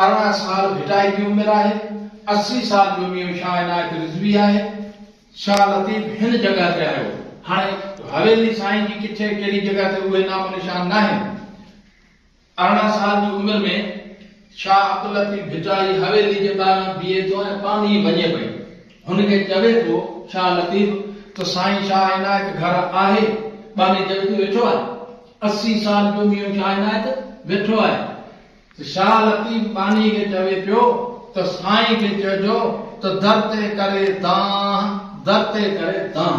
18 साल भिटाई की उम्र है, 80 साल जो मियो शाह इनायत रिज़वी है। शाह लतीफ़ हिन जगह ते आयो, हाणे हवेली साईं जी किथे कहिड़ी जगह ते उहे नाम निशान न आहिनि। 18 साल जी उम्र में शाह अब्दुल लतीफ़ भिटाई हवेली जे ॿाहिरां बीहे थो ऐं पाणी वञे पई। हुनखे चवे थो शाह लतीफ़ त साईं शाह इनायत घर आहे, पाणी चवे थो वेठो आहे। 80 साल जो मियो शाह इनायत वेठो आहे। त शाह लतीफ़ पाणी खे चवे पियो त साईं खे चइजो त दर ते करे दां, दर ते करे दां।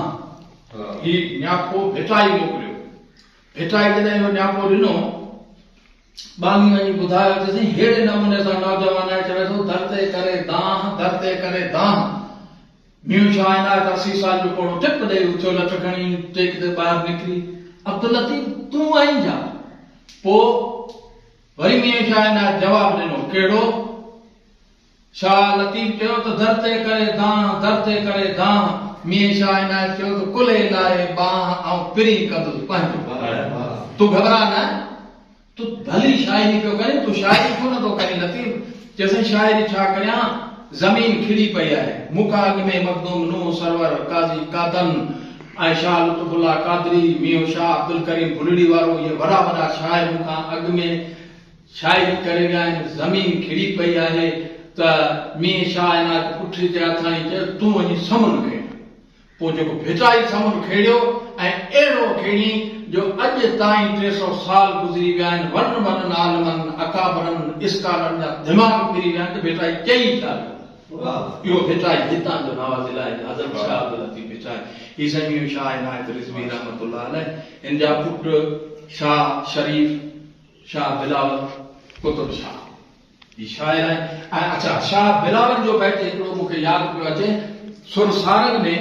ही न्यापो भिटाई मोकिलियो। भिटाई जॾहिं इहो न्यापो ॾिनो, बानी वञी ॿुधायो त साईं अहिड़े नमूने सां नौजवान आहे, चवे थो दर ते करे दां, दर ते करे दां। मियो शाह इनायत 80 साल जो कोड़ो टिप ॾेई उथियो, लठ खणी टेक ते ॿाहिरि निकिरी, अब्दुल लतीफ़ तूं आहीं छा? पोइ वरी मियो शाह इनायत जवाब ॾिनो, कहिड़ो? शाह लतीफ़ चयो त दर ते करे दां, दर ते करे दां। मियो शाह इनायत चयो त कुले लाए बांह ऐं पिरी कंदुसि पंहिंजो। तूं घबरा न, तूं भली शाइरी पियो करीं, तूं शाइरी छो नथो करीं लतीफ़? चयसि शाइरी छा करियां, ज़मीन खिड़ी पई आहे। मूंखां अॻु में मखदूम नूह सरवर काज़ी कादन ऐं शाह लुत्फुल्लाह कादरी, मियो शाह अब्दुल करीम बुलड़ी वारो, इहे वॾा वॾा शाइर मूंखां अॻु में शाइरी करे विया आहिनि। ज़मीन खिड़ी पई आहे त मियो शाह इनायत पुठिरी ते हथाणी चयो तूं वञी समुन खेड़। पोइ जेको भिटाई समुन खेड़ियो ऐं अहिड़ो खेड़ी जो अॼु ताईं 300 साल गुज़री विया आहिनि। वॾनि वॾनि आलिमनि, अकाबरनि, इस्कालनि जा दिमाग़ फिरी विया आहिनि त भिटाई चई छा? इहो भिटाई हितां जो नवाज़िल आहे, हज़रत शाह अब्दुल लतीफ़ भिटाई। ही साईं मियो शाह इनायत रिज़वी रहमतुल्लाह अलैह, इन जा पुट शाह शरीफ, शाह बिलावल, कुतुब शाह, ही शाइर आहिनि। ऐं अच्छा, शाह बिलावल जो बैत हिकिड़ो मूंखे यादि पियो अचे, सुर सारंग में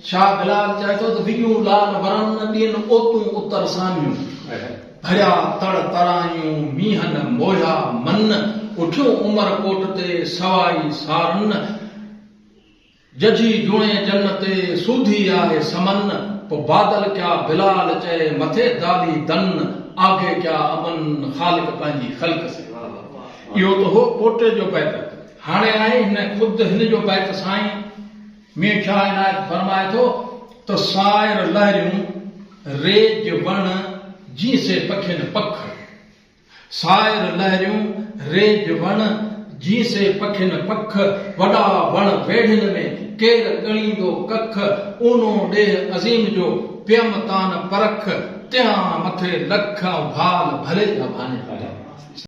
शाह बिलावल चए थो त वियूं लाल वरन ॾियनि ओतूं उतर सामियूं, भरिया तड़ तरायूं मींहनि मोया मन, उठियो उमरकोट ते सवाई सारन, जजी जुणे जन ते सूधी आहे समन। पोइ बादल क्या बिलाल चए मथे दाली दन, आगे क्या अमन ख़ालिक पंहिंजी ख़ल्क़ से। इहो त हो पोटे जो बैत। हाणे आहे हिन ख़ुदि हिन जो बैत साईं मियो शाह इनायत फरमाए थो त सायर लहरियूं रेज वण जी से पखिन पख, सायर लहरियूं रेज वण जी से पखिन पख, वॾा वण वेढ़िन में केर ॻणींदो कख, ऊनो ॾेह अज़ीम जो पियम तान परख, त्यां मथे लख भाल भले जा भाने।